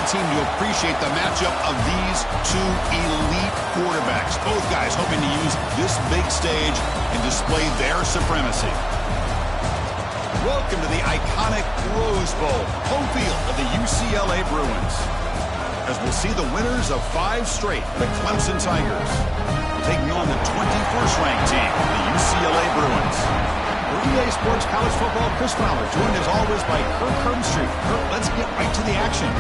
team to appreciate the matchup of these two elite quarterbacks. Both guys hoping to use this big stage and display their supremacy. Welcome to the iconic Rose Bowl, home field of the UCLA Bruins. As we'll see the winners of 5 straight, the Clemson Tigers, taking on the 21st ranked team, the UCLA Bruins. For EA Sports College Football, Chris Fowler, joined as always by Kirk Herbstreit. Kirk, let's get right to the action.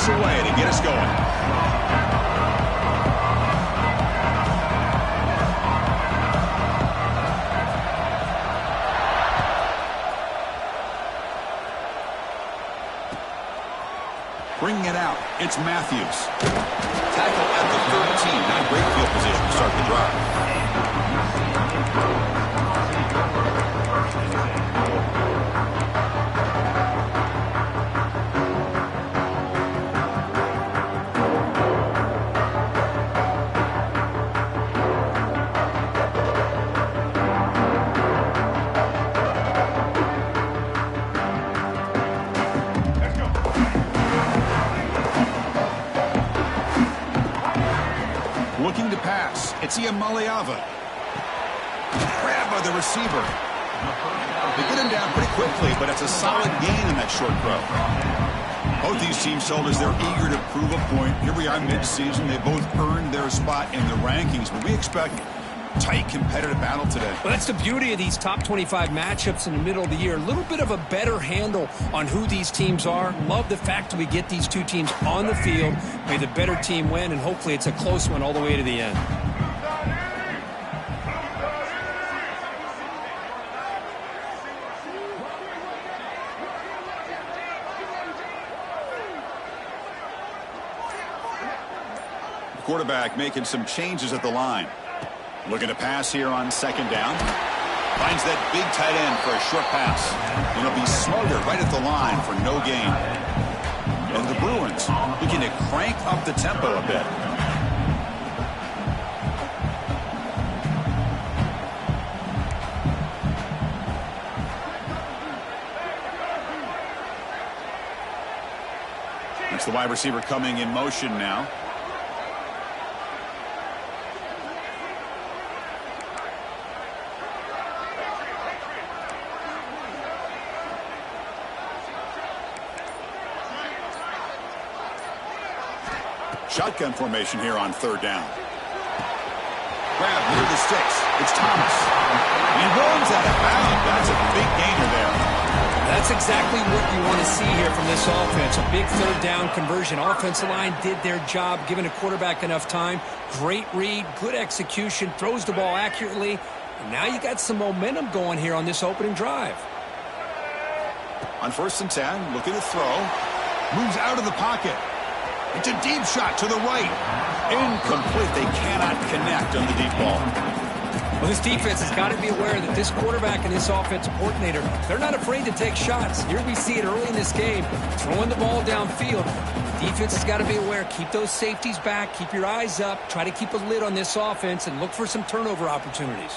Away to get us going. Bringing it out, it's Matthews. Tackle at the 13. Not a great field position to start the drive. Looking to pass. It's Iamaleava. Grabbed by the receiver. They get him down pretty quickly, but it's a solid gain in that short throw. Both these teams told us they're eager to prove a point. Here we are mid-season. They both earned their spot in the rankings, but we expect tight competitive battle today. Well, that's the beauty of these top 25 matchups in the middle of the year. A little bit of a better handle on who these teams are. Love the fact that we get these two teams on the field. May the better team win, and hopefully it's a close one all the way to the end. The quarterback making some changes at the line. Looking to pass here on second down. Finds that big tight end for a short pass. And it'll be smothered right at the line for no gain. And the Bruins looking to crank up the tempo a bit. That's the wide receiver coming in motion now. Shotgun formation here on third down. Grab near the sticks. It's Thomas. He runs out of bounds. That's a big gainer there. That's exactly what you want to see here from this offense. A big third down conversion. Offensive line did their job, giving a quarterback enough time. Great read, good execution, throws the ball accurately. And now you got some momentum going here on this opening drive. On 1st and 10, looking to throw. Moves out of the pocket. It's a deep shot to the right. Incomplete. They cannot connect on the deep ball. Well, this defense has got to be aware that this quarterback and this offensive coordinator, they're not afraid to take shots. Here we see it early in this game, throwing the ball downfield. The defense has got to be aware. Keep those safeties back. Keep your eyes up. Try to keep a lid on this offense and look for some turnover opportunities.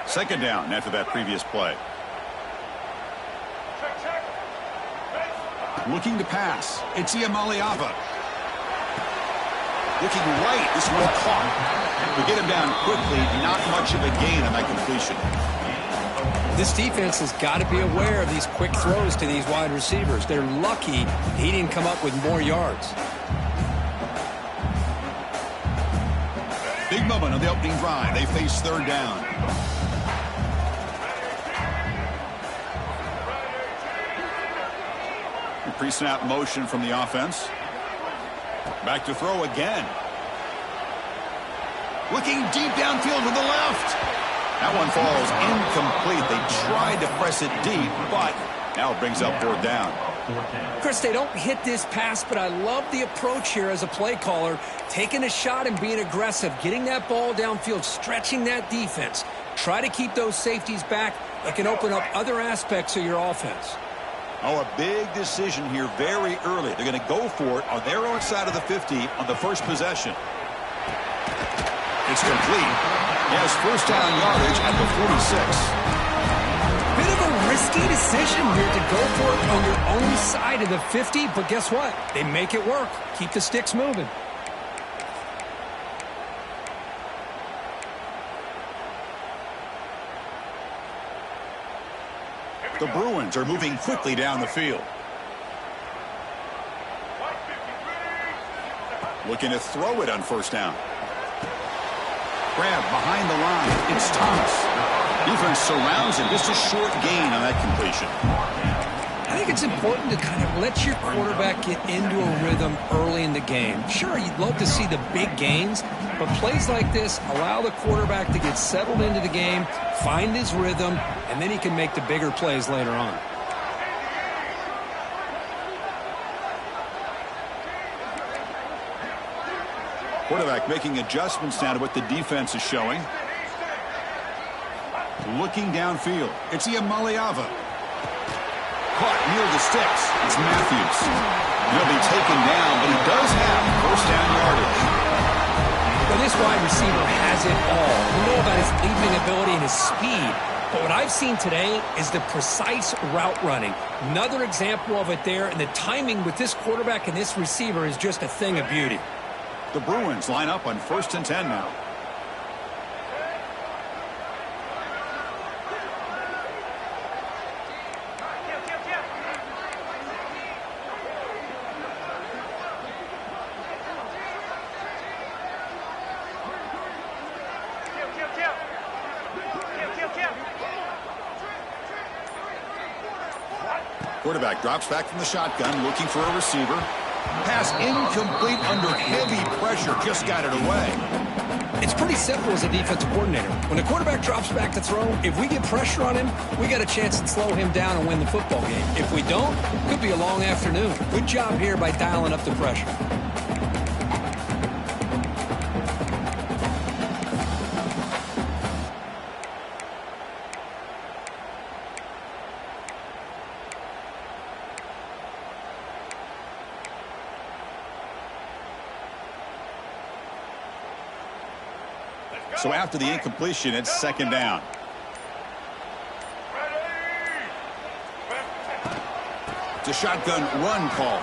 Second down after that previous play. Looking to pass. It's Iamaleava. Looking right. This one caught. We get him down quickly. Not much of a gain on that completion. This defense has got to be aware of these quick throws to these wide receivers. They're lucky he didn't come up with more yards. Big moment on the opening drive. They face third down. Pre-snap motion from the offense. Back to throw again. Looking deep downfield to the left. That one falls incomplete. They tried to press it deep, but now it brings up 4th down. Chris, they don't hit this pass, but I love the approach here as a play caller. Taking a shot and being aggressive, getting that ball downfield, stretching that defense. Try to keep those safeties back. It can open up other aspects of your offense. Oh, a big decision here very early. They're going to go for it on their own side of the 50 on the first possession. It's complete. He has first down yardage at the 46. Bit of a risky decision here to go for it on your own side of the 50, but guess what? They make it work. Keep the sticks moving. The Bruins are moving quickly down the field. Looking to throw it on first down. Grab behind the line. It's Thomas. Defense surrounds him. Just a short gain on that completion. I think it's important to kind of let your quarterback get into a rhythm early in the game. Sure, you'd love to see the big gains, but plays like this allow the quarterback to get settled into the game, find his rhythm, and then he can make the bigger plays later on. Quarterback making adjustments now to what the defense is showing. Looking downfield. It's Iamaleava. Caught near the sticks. It's Matthews. He'll be taken down, but he does have first down yardage. Well, this wide receiver has it all. We know about his leaping ability and his speed. But what I've seen today is the precise route running. Another example of it there, and the timing with this quarterback and this receiver is just a thing of beauty. The Bruins line up on 1st and 10 now. Quarterback drops back from the shotgun, looking for a receiver. Pass incomplete under heavy pressure. Just got it away. It's pretty simple as a defensive coordinator. When a quarterback drops back to throw, if we get pressure on him, we got a chance to slow him down and win the football game. If we don't, it could be a long afternoon. Good job here by dialing up the pressure. So after the incompletion, it's 2nd down. It's a shotgun run call.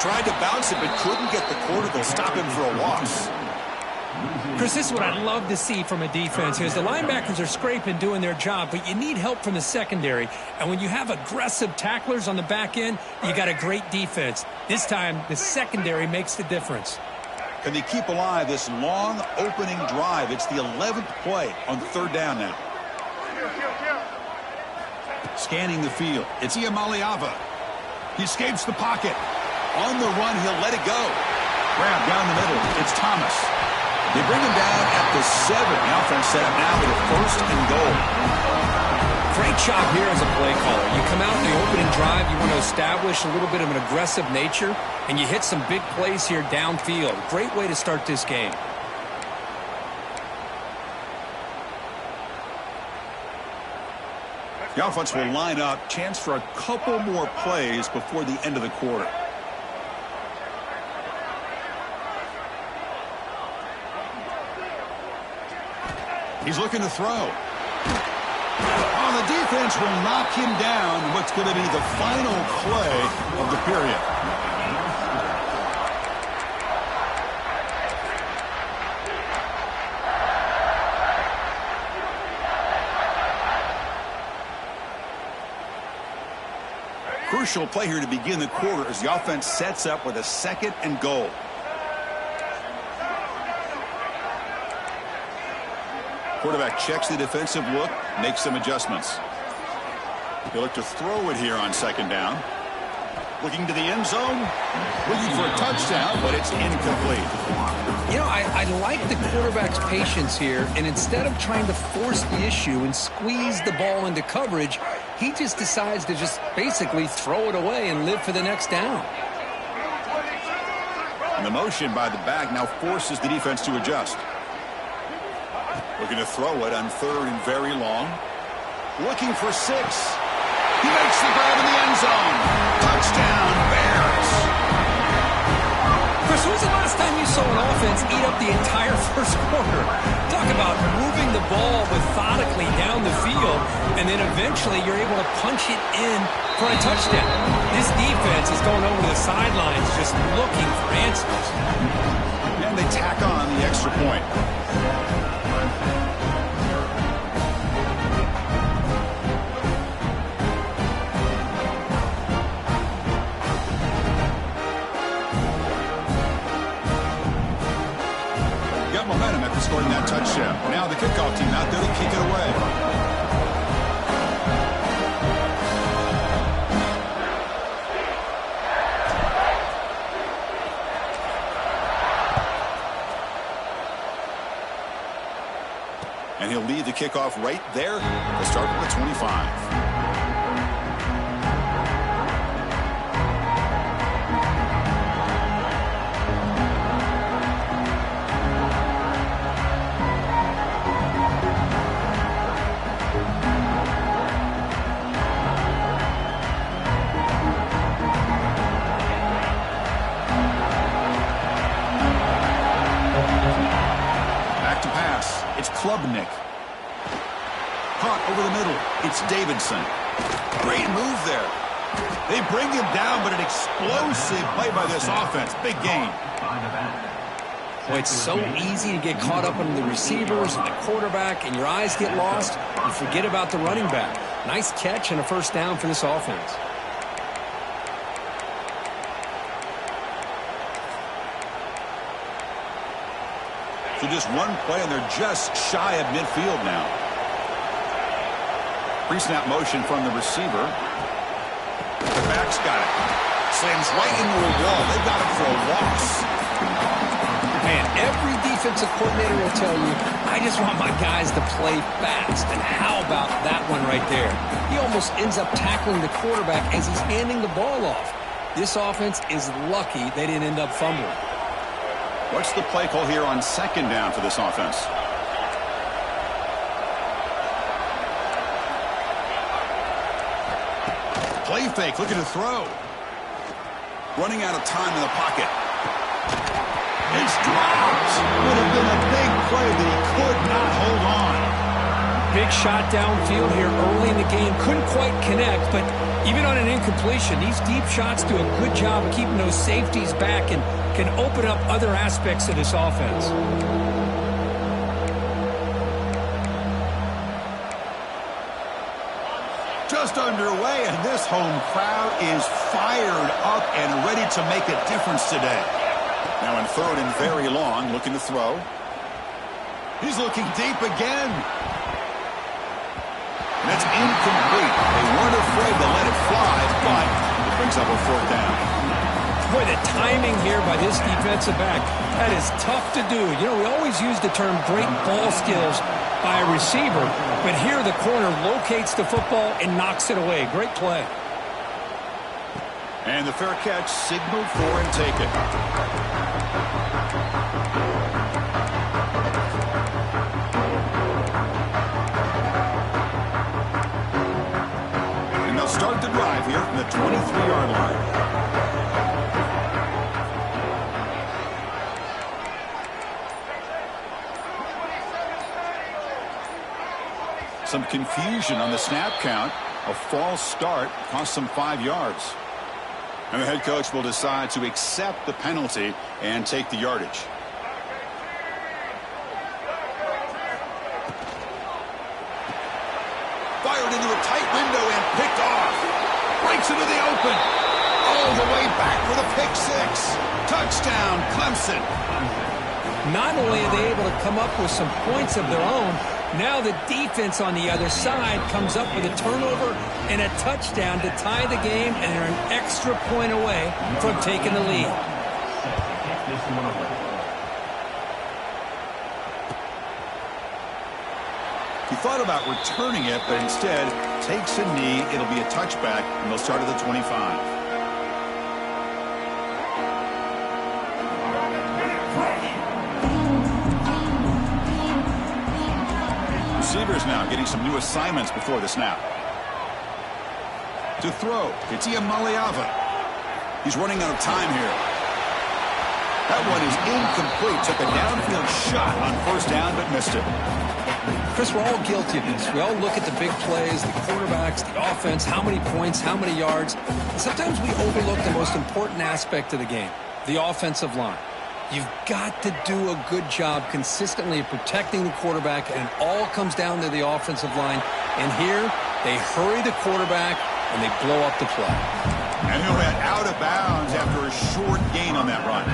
Tried to bounce it, but couldn't get the quarter to stop him for a loss. Chris, this is what I'd love to see from a defense is the linebackers are scraping, doing their job, but you need help from the secondary. And when you have aggressive tacklers on the back end, you got a great defense. This time, the secondary makes the difference. Can they keep alive this long opening drive? It's the 11th play on 3rd down now. Scanning the field. It's Iamaleava. He escapes the pocket. On the run, he'll let it go. Grab down the middle. It's Thomas. They bring him down at the 7. The offense set up now with a 1st and goal. Great job here as a play caller. You come out in the opening drive, you want to establish a little bit of an aggressive nature, and you hit some big plays here downfield. Great way to start this game. The offense will line up. Chance for a couple more plays before the end of the quarter. He's looking to throw. Oh, the defense will knock him down in what's going to be the final play of the period. Crucial play here to begin the quarter as the offense sets up with a 2nd and goal. Quarterback checks the defensive look, makes some adjustments. He'll look to throw it here on second down. Looking to the end zone. Looking for a touchdown, but it's incomplete. You know, I like the quarterback's patience here, and instead of trying to force the issue and squeeze the ball into coverage, he just decides to just basically throw it away and live for the next down. And the motion by the back now forces the defense to adjust. Looking to throw it on third and very long. Looking for 6. He makes the grab in the end zone. Touchdown, Bears. Chris, when was the last time you saw an offense eat up the entire first quarter? Talk about moving the ball methodically down the field, and then eventually you're able to punch it in for a touchdown. This defense is going over the sidelines just looking for answers. And they tack on the extra point. Momentum after scoring that touchdown. Now the kickoff team out there to kick it away. And he'll lead the kickoff right there to start with the 25. Klubnik. Caught over the middle. It's Davidson. Great move there. They bring him down, but an explosive play by this offense. Big gain. Well, it's so easy to get caught up in the receivers and the quarterback, and your eyes get lost. You forget about the running back. Nice catch and a first down for this offense. So just one play, and they're just shy of midfield now. Pre-snap motion from the receiver. The back's got it. Slams right into a wall. They've got it for a loss. Man, every defensive coordinator will tell you, I just want my guys to play fast. And how about that one right there? He almost ends up tackling the quarterback as he's handing the ball off. This offense is lucky they didn't end up fumbling. What's the play call here on second down for this offense? Play fake, looking to throw. Running out of time in the pocket. It's dropped. Would have been a big play that he could not hold on. Big shot downfield here early in the game. Couldn't quite connect, but even on an incompletion, these deep shots do a good job of keeping those safeties back and can open up other aspects of this offense. Just underway, and this home crowd is fired up and ready to make a difference today. Now in third and very long, looking to throw. He's looking deep again. And that's incomplete. They weren't afraid to let it fly, but it brings up a fourth down. Boy, the timing here by this defensive back, that is tough to do. You know, we always use the term great ball skills by a receiver, but here the corner locates the football and knocks it away. Great play. And the fair catch signaled for and taken. And they'll start the drive here from the 23-yard line. Some confusion on the snap count. A false start cost them 5 yards. And the head coach will decide to accept the penalty and take the yardage. Fired into a tight window and picked off. Breaks into the open. All the way back for the pick six. Touchdown, Clemson. Not only are they able to come up with some points of their own, Now the defense on the other side comes up with a turnover and a touchdown to tie the game, and they're an extra point away from taking the lead. He thought about returning it, but instead takes a knee. It'll be a touchback, and they'll start at the 25. Receivers now getting some new assignments before the snap. To throw, it's Iamaleava. He's running out of time here. That one is incomplete. Took a downfield shot on first down, but missed it. Chris, we're all guilty of this. We all look at the big plays, the quarterbacks, the offense, how many points, how many yards. And sometimes we overlook the most important aspect of the game, the offensive line. You've got to do a good job consistently of protecting the quarterback, and it all comes down to the offensive line. And here, they hurry the quarterback, and they blow up the play. And he'll head out of bounds after a short gain on that run.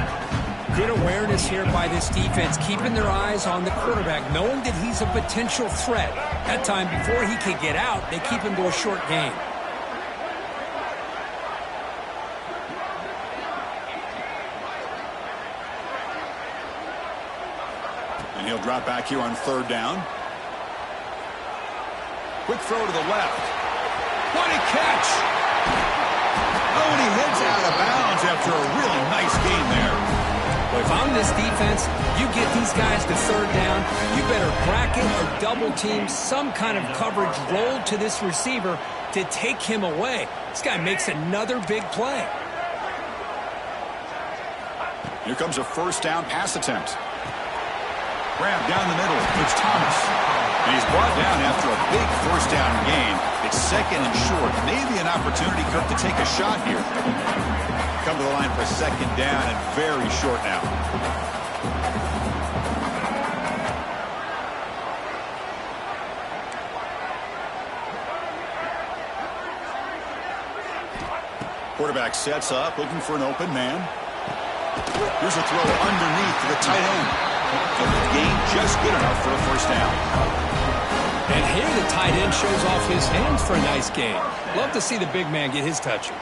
Good awareness here by this defense, keeping their eyes on the quarterback, knowing that he's a potential threat. That time, before he could get out, they keep him to a short gain. And he'll drop back here on third down. Quick throw to the left. What a catch! Oh, and he heads out of bounds after a really nice gain there. Well, if I'm this defense, you get these guys to third down, you better bracket or double team some kind of coverage rolled to this receiver to take him away. This guy makes another big play. Here comes a first down pass attempt. Grab down the middle. It's Thomas. And he's brought down after a big first down gain. It's second and short. Maybe an opportunity, Kirk, to take a shot here. Come to the line for second down and very short now. Quarterback sets up, looking for an open man. Here's a throw underneath to the tight end. And the gain just good enough for a first down. And here the tight end shows off his hands for a nice gain. Love to see the big man get his touches.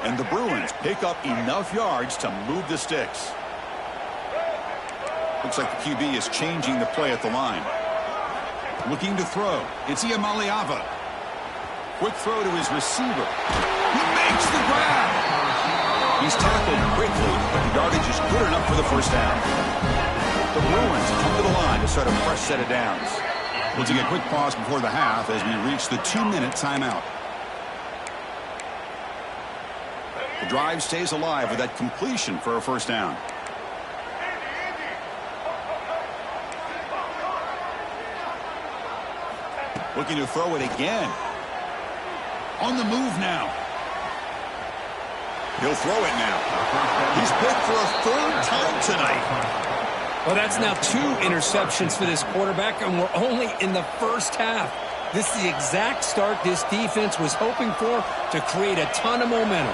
And the Bruins pick up enough yards to move the sticks. Looks like the QB is changing the play at the line. Looking to throw. It's Iamaleava. Quick throw to his receiver. He makes the grab. He's tackled quickly, but the yardage is good enough for the first down. The Bruins come to the line to start a fresh set of downs. We'll take a quick pause before the half as we reach the 2-minute timeout. The drive stays alive with that completion for a first down. Looking to throw it again. On the move now. He'll throw it now. He's picked for a third time tonight. Well, that's now 2 interceptions for this quarterback, and we're only in the first half. This is the exact start this defense was hoping for to create a ton of momentum.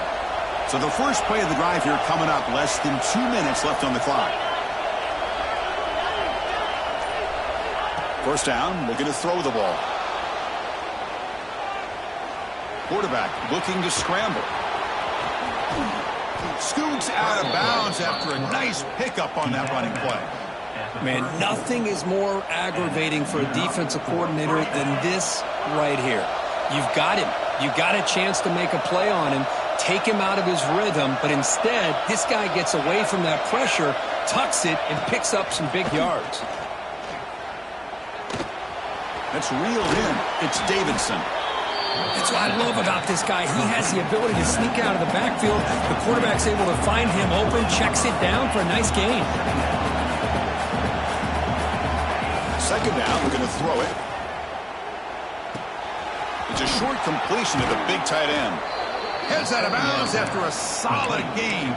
So the first play of the drive here coming up, less than 2 minutes left on the clock. First down, looking to throw the ball. Quarterback looking to scramble. Scoots out of bounds after a nice pickup on that running play. Man, nothing is more aggravating for a defensive coordinator than this right here. You've got him. You've got a chance to make a play on him, take him out of his rhythm, but instead, this guy gets away from that pressure, tucks it, and picks up some big yards. That's reeled in. It's Davidson. That's what I love about this guy. He has the ability to sneak out of the backfield. The quarterback's able to find him open, checks it down for a nice gain. Second down, we're going to throw it. It's a short completion to the big tight end. Heads out of bounds after a solid gain.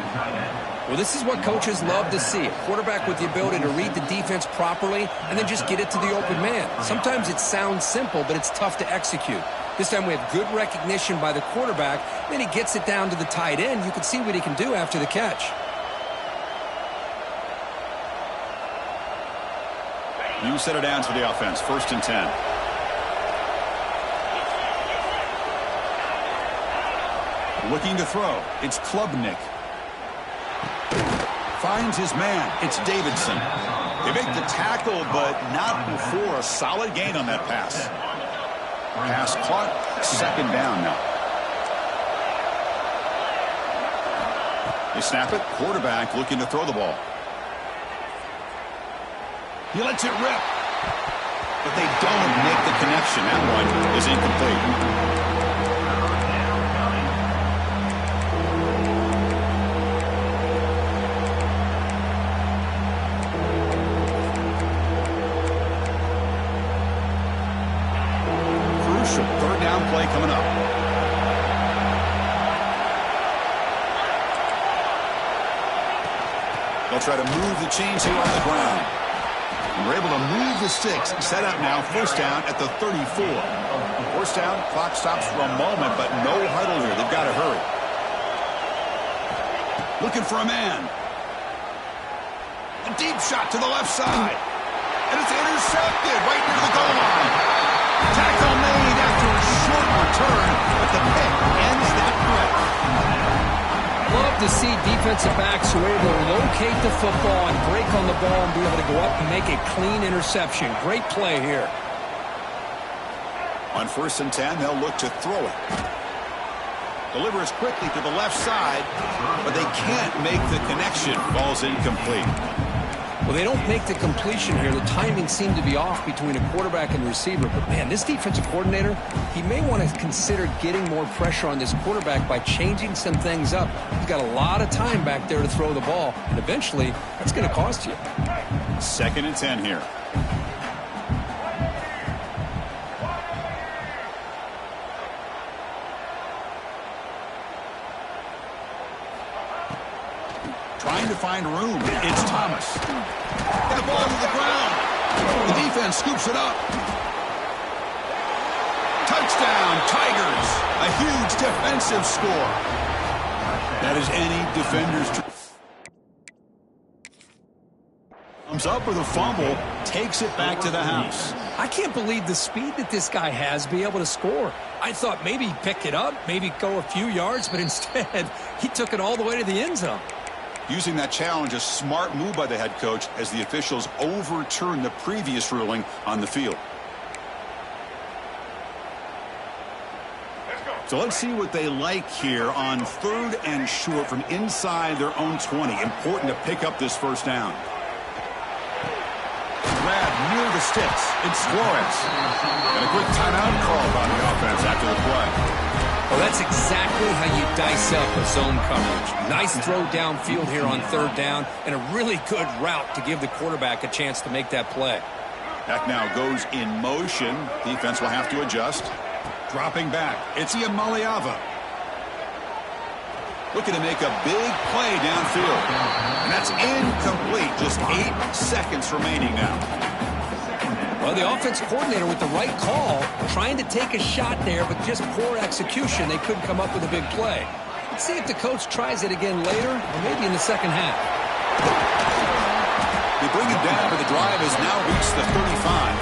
Well, this is what coaches love to see. A quarterback with the ability to read the defense properly and then just get it to the open man. Sometimes it sounds simple, but it's tough to execute. This time we have good recognition by the quarterback. Then he gets it down to the tight end. You can see what he can do after the catch. You set it down to the offense. 1st and 10. Looking to throw. It's Klubnik. Finds his man. It's Davidson. They make the tackle, but not before a solid gain on that pass. Pass caught. 2nd down now. They snap it. Quarterback looking to throw the ball. He lets it rip. But they don't make the connection. That one is incomplete. Play coming up. They'll try to move the chains here on the ground. And we're able to move the sticks. Set up now. 1st down at the 34. 1st down. Clock stops for a moment, but no huddle here. They've got to hurry. Looking for a man. A deep shot to the left side. And it's intercepted right near the goal line. Tackle made after a short return, but the pick ends that threat. Love to see defensive backs who are able to locate the football and break on the ball and be able to go up and make a clean interception. Great play here. On 1st and 10, they'll look to throw it. Delivers quickly to the left side, but they can't make the connection. Ball's incomplete. Well, they don't make the completion here. The timing seemed to be off between a quarterback and receiver. But, man, this defensive coordinator, he may want to consider getting more pressure on this quarterback by changing some things up. He's got a lot of time back there to throw the ball. And eventually, that's going to cost you. 2nd and 10 here. Trying to find room. It's Thomas. Get the ball to the ground. The defense scoops it up. Touchdown, Tigers. A huge defensive score. That is any defender's comes up with a fumble, takes it back to the house. I can't believe the speed that this guy has to be able to score. I thought maybe he'd pick it up, maybe go a few yards, but instead he took it all the way to the end zone. Using that challenge, a smart move by the head coach as the officials overturned the previous ruling on the field. So let's see what they like here on 3rd and short from inside their own 20. Important to pick up this 1st down. Grab near the sticks. It's Flores. And a quick timeout call by the offense after the play. Well, that's exactly how you dice up a zone coverage. Nice throw downfield here on 3rd down, and a really good route to give the quarterback a chance to make that play. Back now goes in motion. Defense will have to adjust. Dropping back. It's Iamaleava. Looking to make a big play downfield. And that's incomplete. Just 8 seconds remaining now. Well, the offense coordinator with the right call, trying to take a shot there, but just poor execution. They couldn't come up with a big play. Let's see if the coach tries it again later, or maybe in the 2nd half. They bring it down, but the drive has now reached the 35.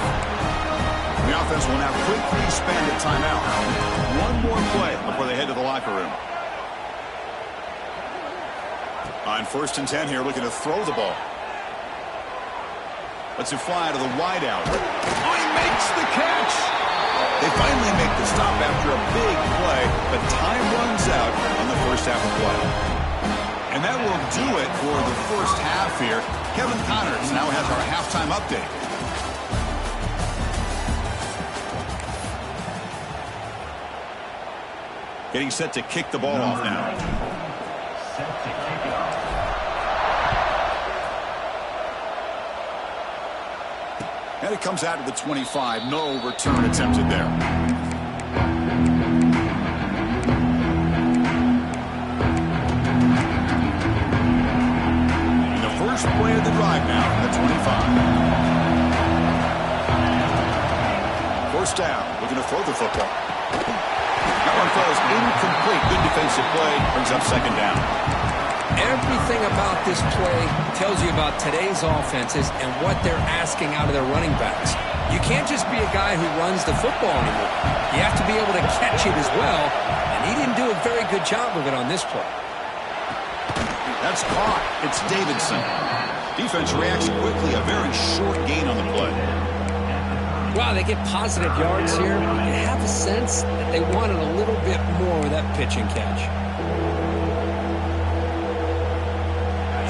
The offense will now quickly spend a timeout. One more play before they head to the locker room. On 1st and 10 here, looking to throw the ball. Lets it fly to the wideout. Oh, he makes the catch! They finally make the stop after a big play, but time runs out on the 1st half of play. And that will do it for the 1st half here. Kevin Connors now has our halftime update. Getting set to kick the ball off now. Set to kick it off. And it comes out of the 25. No return attempted there. And the first play of the drive now at the 25. 1st down. Looking to throw the football. That one falls incomplete. Good defensive play. Brings up 2nd down. Everything about this play tells you about today's offenses and what they're asking out of their running backs. You can't just be a guy who runs the football anymore. You have to be able to catch it as well, and he didn't do a very good job of it on this play. That's caught. It's Davidson. Defense reacts quickly. A very short gain on the play. Wow, they get positive yards here. You have a sense that they wanted a little bit more with that pitch and catch.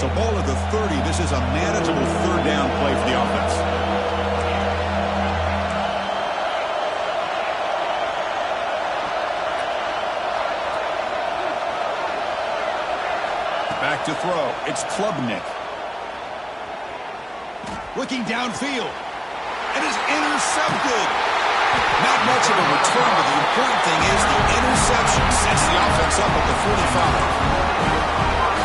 So ball at the 30. This is a manageable third down play for the offense. Back to throw. It's Klubnik. Looking downfield. It is intercepted. Not much of a return, but the important thing is the interception sets the offense up at the 45.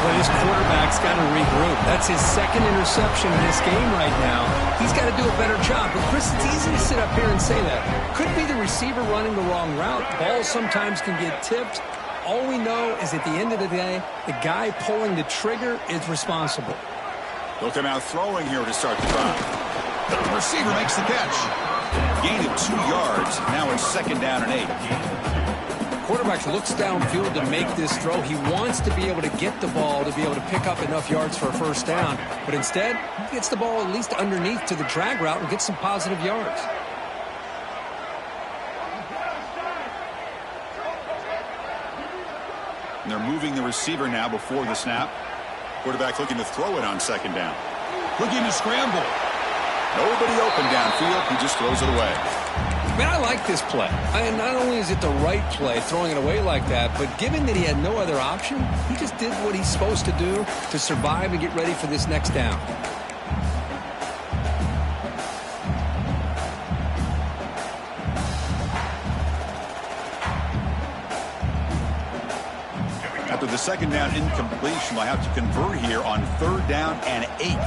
Well, this quarterback's got to regroup. That's his second interception in this game right now. He's got to do a better job. But, Chris, it's easy to sit up here and say that. Could be the receiver running the wrong route. Balls sometimes can get tipped. All we know is at the end of the day, the guy pulling the trigger is responsible. They'll come out throwing here to start the drive. The receiver makes the catch. Gain of 2 yards. Now it's second down and 8. Quarterback looks downfield to make this throw. He wants to be able to get the ball to be able to pick up enough yards for a first down. But instead, he gets the ball at least underneath to the drag route and gets some positive yards. And they're moving the receiver now before the snap. Quarterback looking to throw it on second down. Looking to scramble. Nobody open downfield. He just throws it away. Man, I like this play. And not only is it the right play, throwing it away like that, but given that he had no other option, he just did what he's supposed to do to survive and get ready for this next down. After the second down incompletion, they'll have to convert here on third down and 8.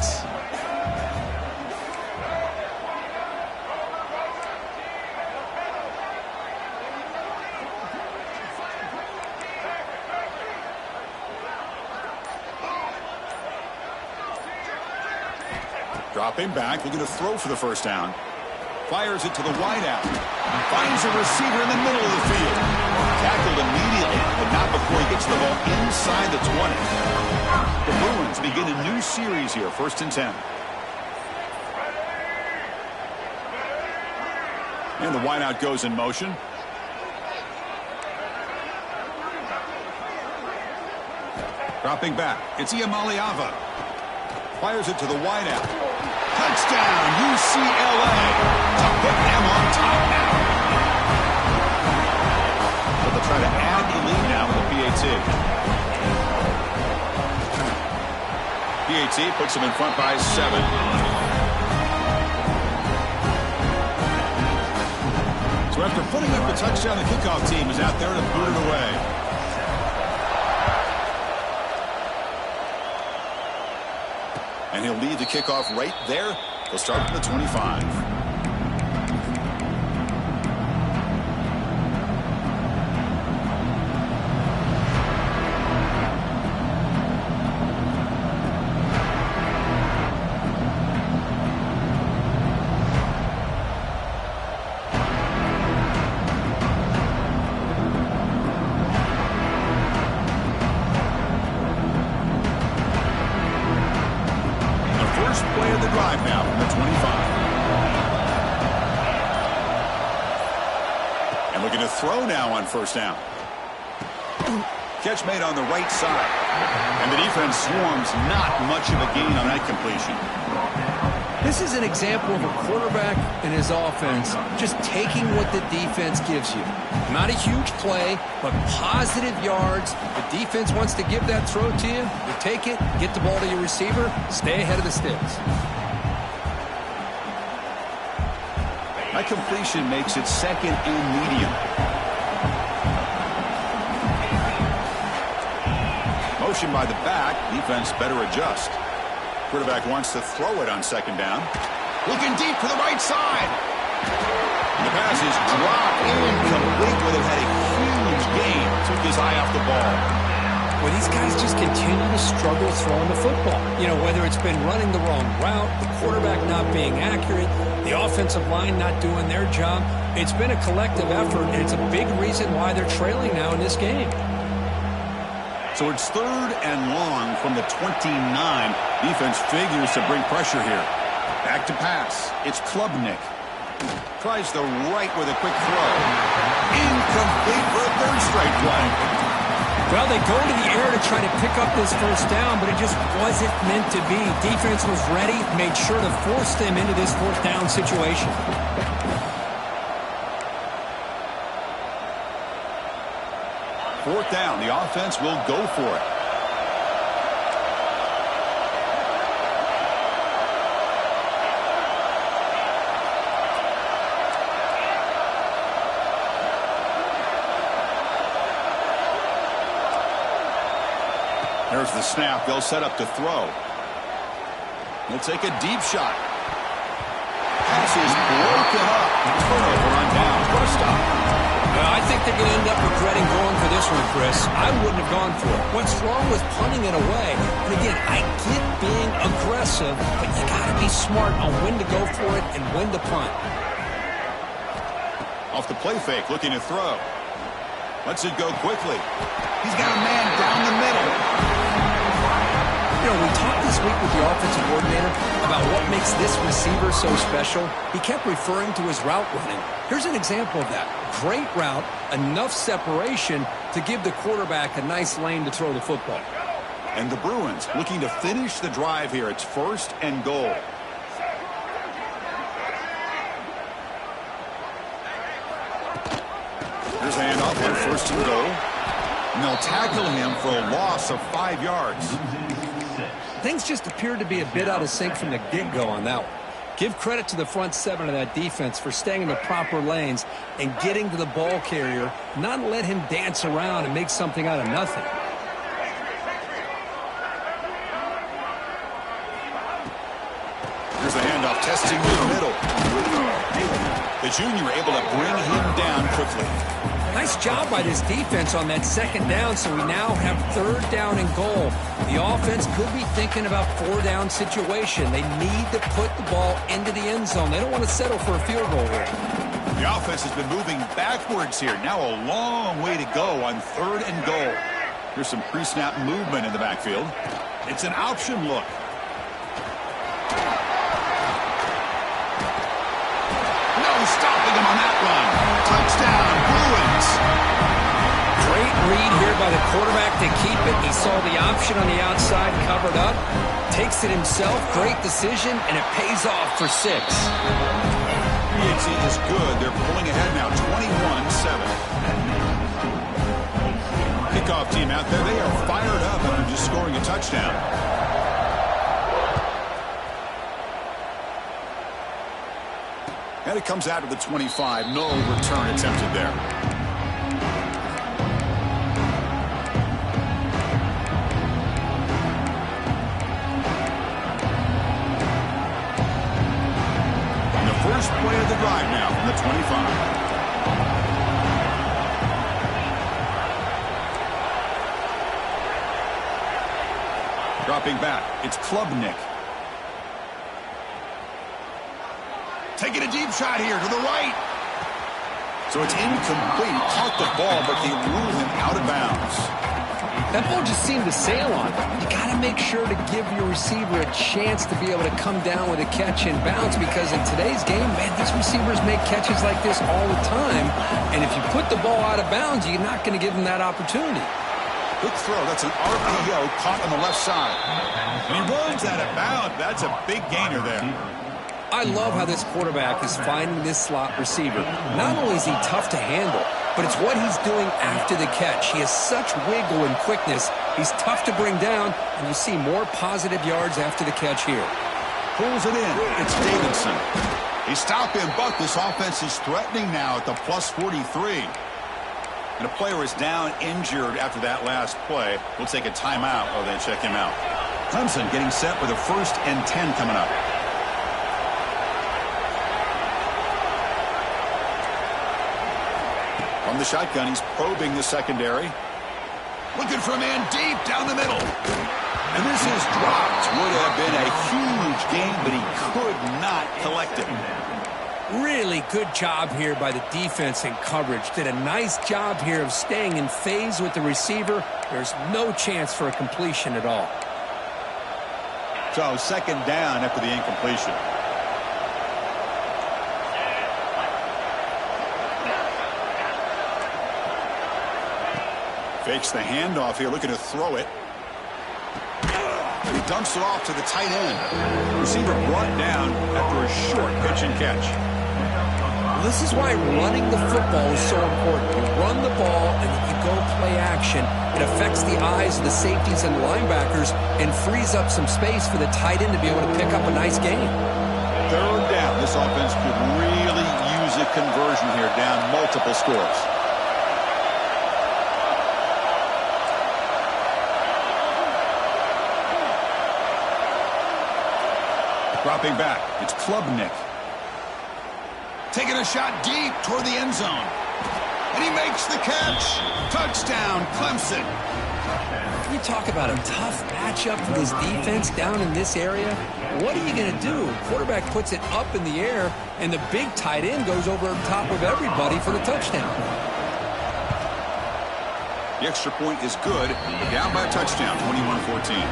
Dropping back, looking to throw for the first down. Fires it to the wideout. Finds a receiver in the middle of the field. Tackled immediately, but not before he gets the ball inside the 20. The Bruins begin a new series here, 1st and 10. And the wideout goes in motion. Dropping back, it's Iamaleava. Fires it to the wideout. Touchdown, UCLA. To put them on top now. So they'll try to add the lead now with the PAT. PAT puts them in front by 7. So after putting up a touchdown, the kickoff team is out there to boot it away. And he'll lead the kickoff right there. He'll start at the 25. Play of the drive now from the 25. And looking to throw now on first down. Catch made on the right side. And the defense swarms, not much of a gain on that completion. This is an example of a quarterback and his offense just taking what the defense gives you. Not a huge play, but positive yards. The defense wants to give that throw to you. You take it, get the ball to your receiver, stay ahead of the sticks. That completion makes it second and medium. Motion by the back. Defense better adjust. Quarterback wants to throw it on second down. Looking deep to the right side. And the pass is dropped incomplete, but it had a huge gain. Took his eye off the ball. where these guys just continue to struggle throwing the football. You know, whether it's been running the wrong route, the quarterback not being accurate, the offensive line not doing their job. It's been a collective effort, and it's a big reason why they're trailing now in this game. So it's 3rd and long from the 29. Defense figures to bring pressure here. Back to pass. It's Klubnik. Tries the right with a quick throw. Incomplete for a 3rd straight play. Well, they go to the air to try to pick up this first down, but it just wasn't meant to be. Defense was ready, made sure to force them into this 4th down situation. 4th down. The offense will go for it. There's the snap. They'll set up to throw. They'll take a deep shot. Pass is broken up. Turnover on down. What a stop. I think they're going to end up regretting going for this one, Chris. I wouldn't have gone for it. What's wrong with punting it away? And again, I get being aggressive, but you got to be smart on when to go for it and when to punt. Off the play fake, looking to throw. Lets it go quickly. He's got a man down the middle. You know, we talked this week with the offensive coordinator about what makes this receiver so special. He kept referring to his route running. Here's an example of that. Great route, enough separation to give the quarterback a nice lane to throw the football. And the Bruins looking to finish the drive here. It's 1st and goal. Here's a handoff on 1st and goal. And they'll tackle him for a loss of 5 yards. Things just appeared to be a bit out of sync from the get-go on that one. Give credit to the front 7 of that defense for staying in the proper lanes and getting to the ball carrier, not let him dance around and make something out of nothing. Here's a handoff, testing the middle. The junior able to bring him down quickly. Nice job by this defense on that 2nd down, so we now have 3rd down and goal. The offense could be thinking about 4-down situation. They need to put the ball into the end zone. They don't want to settle for a field goal here. The offense has been moving backwards here. Now a long way to go on 3rd and goal. Here's some pre-snap movement in the backfield. It's an option look. No stopping him on that run. Touchdown, Bruins. Great read here by the quarterback to keep it. He saw the option on the outside covered up. Takes it himself. Great decision, and it pays off for 6. EXE is good. They're pulling ahead now, 21-7. Kickoff team out there. They are fired up after just scoring a touchdown. And it comes out of the 25. No return attempted there. And the first play of the drive now from the 25. Dropping back, it's Klubnik. Taking a deep shot here to the right. So it's incomplete. Caught the ball, but they rule him out of bounds. That ball just seemed to sail on him. You got to make sure to give your receiver a chance to be able to come down with a catch and bounce, because in today's game, man, these receivers make catches like this all the time. And if you put the ball out of bounds, you're not going to give them that opportunity. Quick throw. That's an RPO caught on the left side. And he runs out of bounds. That's a big gainer there. I love how this quarterback is finding this slot receiver. Not only is he tough to handle, but it's what he's doing after the catch. He has such wiggle and quickness. He's tough to bring down, and you see more positive yards after the catch here. Pulls it in. It's Davidson. He stopped him, but this offense is threatening now at the plus 43. And a player is down injured after that last play. We'll take a timeout or then check him out. Clemson getting set for the 1st and 10 coming up. From the shotgun, he's probing the secondary. Looking for a man deep down the middle. And this is dropped. Would have been a huge gain, but he could not collect it. Really good job here by the defense in coverage. Did a nice job here of staying in phase with the receiver. There's no chance for a completion at all. So second down after the incompletion. Fakes the handoff here, looking to throw it. And he dumps it off to the tight end. Receiver brought down after a short pitch and catch. This is why running the football is so important. You run the ball and then you go play action. It affects the eyes of the safeties and linebackers and frees up some space for the tight end to be able to pick up a nice gain. Third down. This offense could really use a conversion here, down multiple scores. Dropping back, it's Klubnik. Taking a shot deep toward the end zone. And he makes the catch. Touchdown, Clemson. You talk about a tough matchup for this defense down in this area. What are you going to do? Quarterback puts it up in the air, and the big tight end goes over the top of everybody for the touchdown. The extra point is good. Down by a touchdown, 21-14.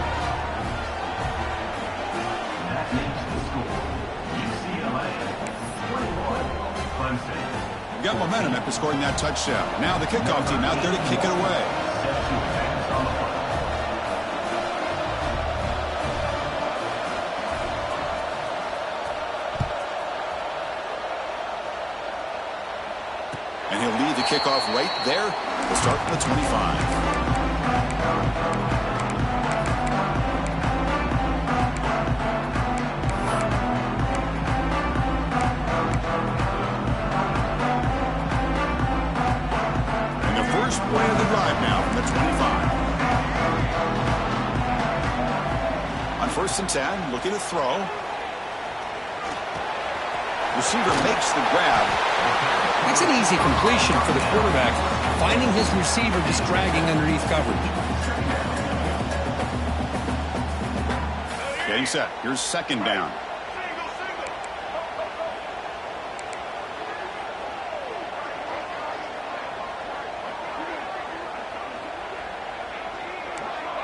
Got momentum after scoring that touchdown. Now the kickoff team out there to kick it away. And he'll lead the kickoff right there. We'll start from the 25. Play of the drive now from the 25. On 1st and 10, looking to throw. Receiver makes the grab. It's an easy completion for the quarterback, finding his receiver just dragging underneath coverage. Getting set. Here's second down.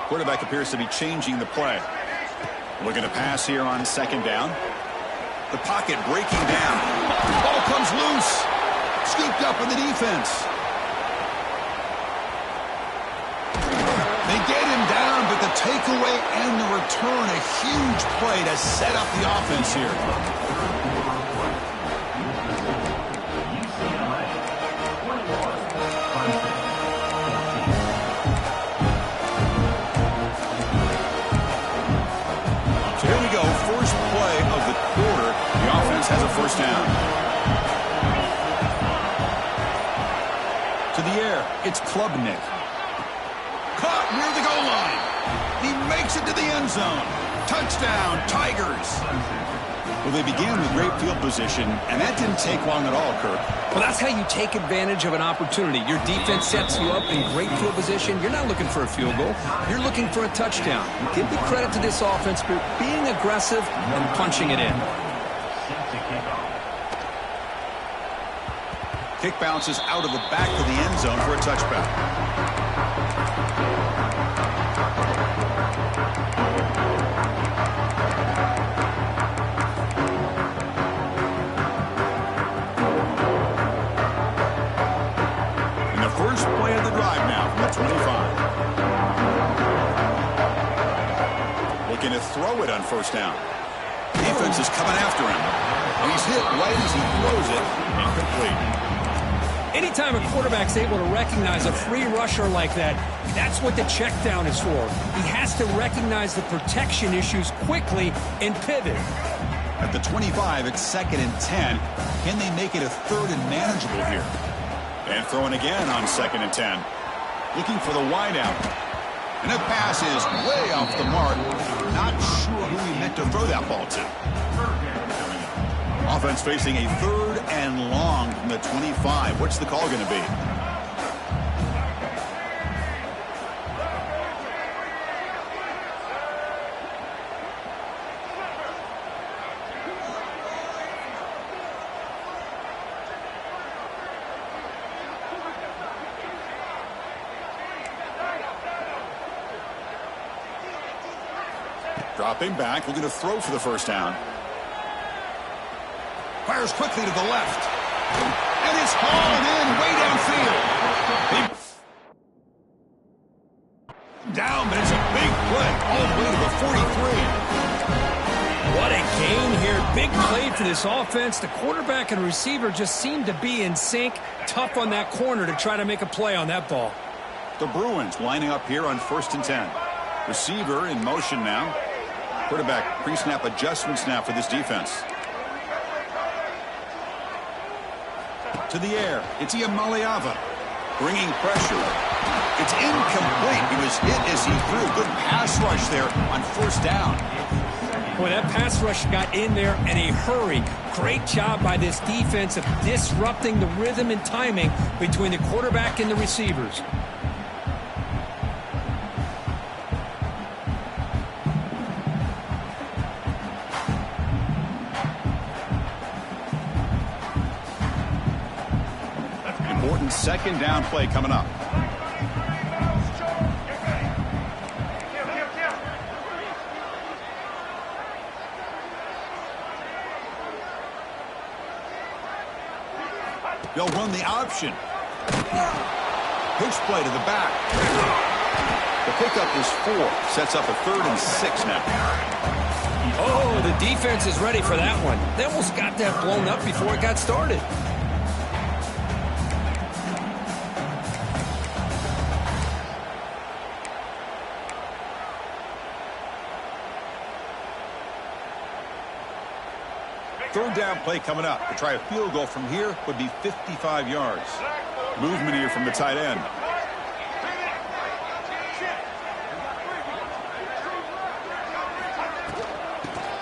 Quarterback appears to be changing the play. Looking to pass here on second down. The pocket breaking down. Ball comes loose. Scooped up in the defense. They get him down, but the takeaway and the return, a huge play to set up the offense here. Has a first down. To the air, it's Klubnik. Caught near the goal line. He makes it to the end zone. Touchdown, Tigers. Well, they began with great field position, and that didn't take long at all, Kirk. Well, that's how you take advantage of an opportunity. Your defense sets you up in great field position. You're not looking for a field goal. You're looking for a touchdown. Give the credit to this offense for being aggressive and punching it in. Kick bounces out of the back of the end zone for a touchback. And the first play of the drive now from the 25. Looking to throw it on first down. Defense is coming after him. And he's hit right as he throws it. Incomplete. Anytime a quarterback's able to recognize a free rusher like that, that's what the check down is for. He has to recognize the protection issues quickly and pivot. At the 25, it's 2nd and 10. Can they make it a 3rd and manageable here? And throwing again on 2nd and 10. Looking for the wideout. And that pass is way off the mark. Not sure who he meant to throw that ball to. Offense facing a 3rd and long from the 25. What's the call going to be? Dropping back, looking to throw for the first down. Fires quickly to the left. And it's hauled in way downfield. Down, but it's a big play all the way to the 43. What a gain here. Big play for this offense. The quarterback and receiver just seem to be in sync. Tough on that corner to try to make a play on that ball. The Bruins lining up here on 1st and 10. Receiver in motion now. Quarterback pre-snap adjustments now for this defense. To the air. It's Iamaleava bringing pressure. It's incomplete. He was hit as he threw. Good pass rush there on 1st down. Boy, that pass rush got in there in a hurry. Great job by this defense of disrupting the rhythm and timing between the quarterback and the receivers. Important 2nd down play coming up. They'll run the option. Pitch play to the back. The pickup is 4. Sets up a 3rd and 6 now. Oh, the defense is ready for that one. They almost got that blown up before it got started. Third down play coming up. To try a field goal from here would be 55 yards. Movement here from the tight end.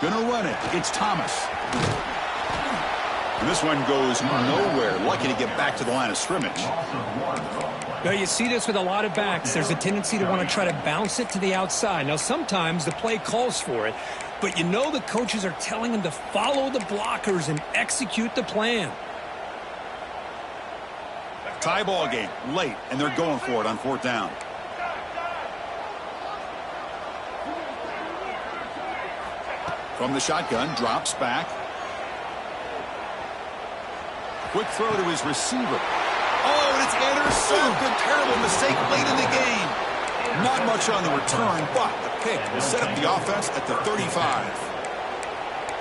Gonna run it. It's Thomas. And this one goes nowhere. Lucky to get back to the line of scrimmage. Now, you see this with a lot of backs. There's a tendency to want to try to bounce it to the outside. Now, sometimes the play calls for it, but you know the coaches are telling them to follow the blockers and execute the plan. Tie ball game, late, and they're going for it on 4th down. From the shotgun, drops back. Quick throw to his receiver. Oh, and it's intercepted. Terrible mistake late in the game. Not much on the return, but the pick will set up the offense at the 35.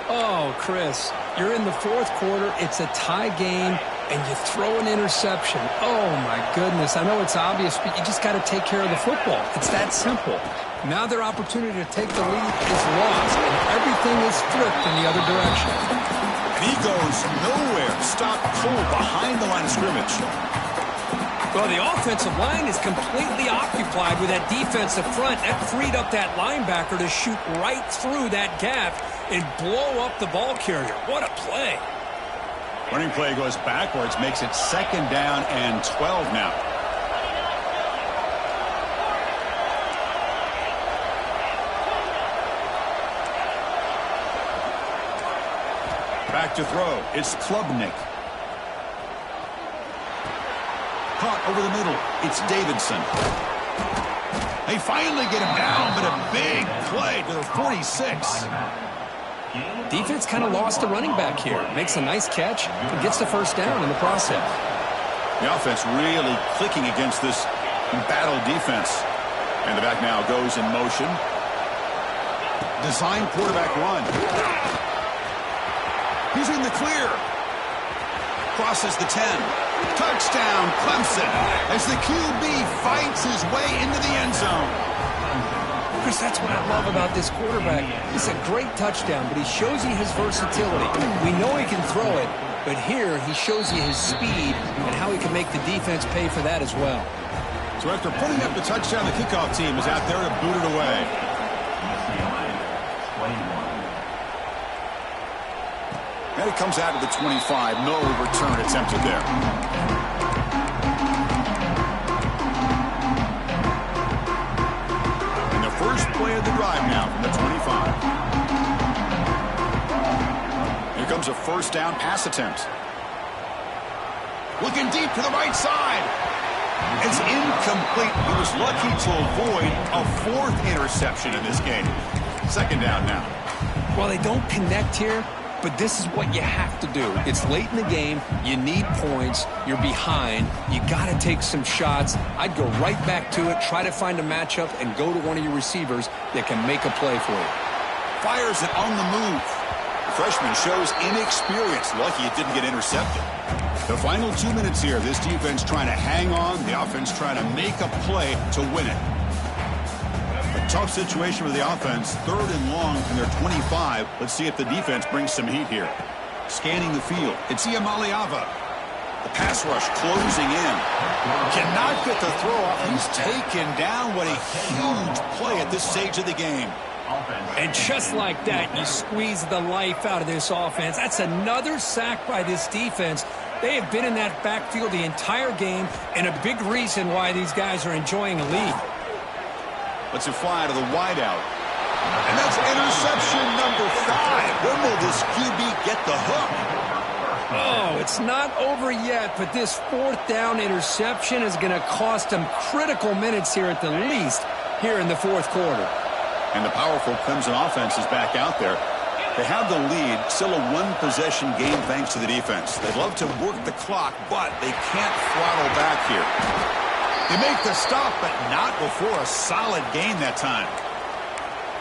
Oh, Chris, you're in the 4th quarter. It's a tie game, and you throw an interception. Oh, my goodness. I know it's obvious, but you just got to take care of the football. It's that simple. Now their opportunity to take the lead is lost, and everything is flipped in the other direction. And he goes nowhere. Stop cold behind the line of scrimmage. Well, the offensive line is completely occupied with that defensive front. That freed up that linebacker to shoot right through that gap and blow up the ball carrier. What a play. Running play goes backwards, makes it 2nd down and 12 now. Back to throw. It's Klubnik. Caught over the middle. It's Davidson. They finally get him down, but a big play to the 46. Defense kind of lost the running back here. Makes a nice catch and gets the 1st down in the process. The offense really clicking against this battle defense. And the back now goes in motion. Design quarterback run. He's in the clear. Crosses the 10. Touchdown, Clemson, as the QB fights his way into the end zone. Chris, that's what I love about this quarterback. It's a great touchdown, but he shows you his versatility. We know he can throw it, but here he shows you his speed and how he can make the defense pay for that as well. So after putting up the touchdown, the kickoff team is out there to boot it away. And it comes out of the 25. No return attempted there. And the first play of the drive now from the 25. Here comes a 1st down pass attempt. Looking deep to the right side. It's incomplete. He was lucky to avoid a 4th interception in this game. Second down now. Well, they don't connect here, but this is what you have to do. It's late in the game. You need points. You're behind. You got to take some shots. I'd go right back to it, try to find a matchup, and go to one of your receivers that can make a play for you. Fires it on the move. The freshman shows inexperience. Lucky it didn't get intercepted. The final 2 minutes here. This defense trying to hang on. The offense trying to make a play to win it. A tough situation with the offense. 3rd and long from their 25. Let's see if the defense brings some heat here. Scanning the field. It's Iamaleava. The pass rush closing in. Cannot get the throw off. He's taken down. What a huge play at this stage of the game. And just like that, you squeeze the life out of this offense. That's another sack by this defense. They have been in that backfield the entire game, and a big reason why these guys are enjoying a lead. Let's it fly to the wideout. And that's interception number 5. When will this QB get the hook? Oh, it's not over yet, but this 4th down interception is going to cost them critical minutes here at the least here in the 4th quarter. And the powerful Clemson offense is back out there. They have the lead, still a one-possession game thanks to the defense. They'd love to work the clock, but they can't throttle back here. They make the stop, but not before a solid gain that time.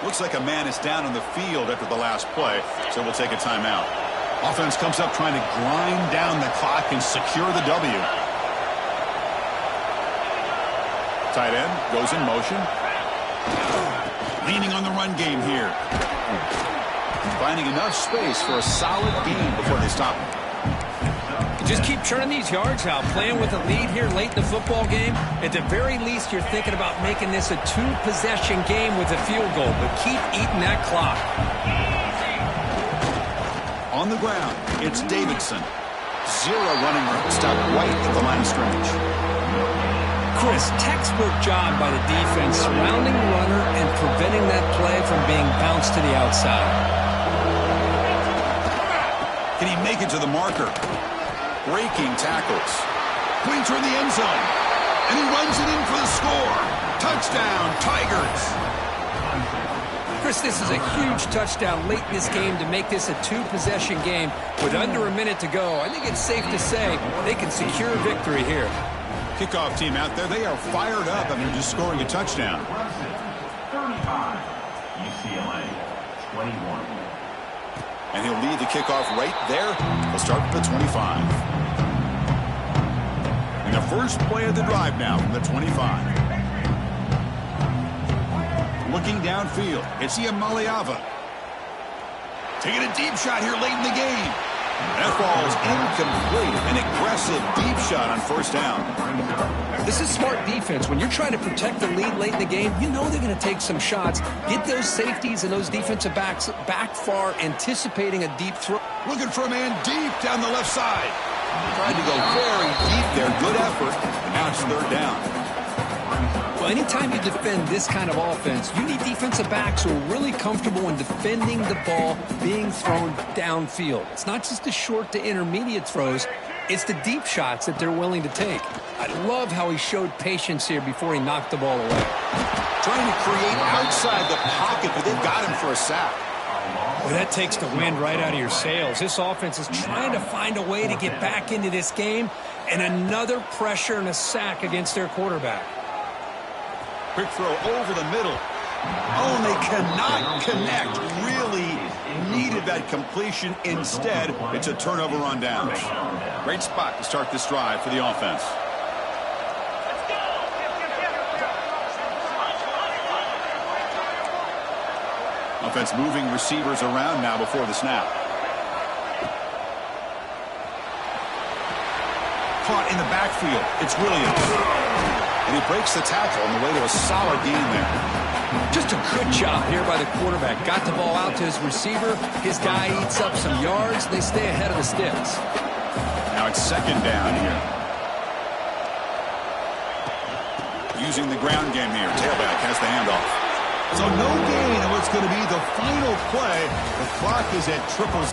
Looks like a man is down on the field after the last play, so we'll take a timeout. Offense comes up trying to grind down the clock and secure the W. Tight end goes in motion. Leaning on the run game here. Finding enough space for a solid gain before they stop him. Just keep churning these yards out. Playing with a lead here late in the football game. At the very least, you're thinking about making this a 2-possession game with a field goal, but keep eating that clock. On the ground, it's Davidson. 0 running room. Stopped right at the line of scrimmage. Chris, textbook job by the defense surrounding the runner and preventing that play from being bounced to the outside. Can he make it to the marker? Breaking tackles. Putting toward the end zone. And he runs it in for the score. Touchdown, Tigers. Chris, this is a huge touchdown late in this game to make this a 2-possession game with under a minute to go. I think it's safe to say they can secure victory here. Kickoff team out there, they are fired up. I mean, just scoring a touchdown. 35, UCLA, 21. And he'll lead the kickoff right there. He'll start at the 25. And the first play of the drive now from the 25. Looking downfield, it's Iamaleava. Taking a deep shot here late in the game. That ball's incomplete. An aggressive deep shot on 1st down. This is smart defense. When you're trying to protect the lead late in the game, you know they're going to take some shots. Get those safeties and those defensive backs back far, anticipating a deep throw. Looking for a man deep down the left side. Tried to go very deep there. Good effort. And now it's 3rd down. Well, anytime you defend this kind of offense, you need defensive backs who are really comfortable in defending the ball being thrown downfield. It's not just the short to intermediate throws. It's the deep shots that they're willing to take. I love how he showed patience here before he knocked the ball away. Trying to create outside the pocket, but they've got him for a sack. Well, that takes the wind right out of your sails. This offense is trying to find a way to get back into this game, and another pressure and a sack against their quarterback. Quick throw over the middle. Oh, and they cannot connect. Really needed that completion. Instead, it's a turnover on downs. Great spot to start this drive for the offense. Offense moving receivers around now before the snap. Caught in the backfield. It's Williams. And he breaks the tackle on the way to a solid gain there. Just a good job here by the quarterback. Got the ball out to his receiver. His guy eats up some yards. They stay ahead of the sticks. Now it's 2nd down here. Using the ground game here. Tailback has the handoff. So no gain on what's going to be the final play. The clock is at triple.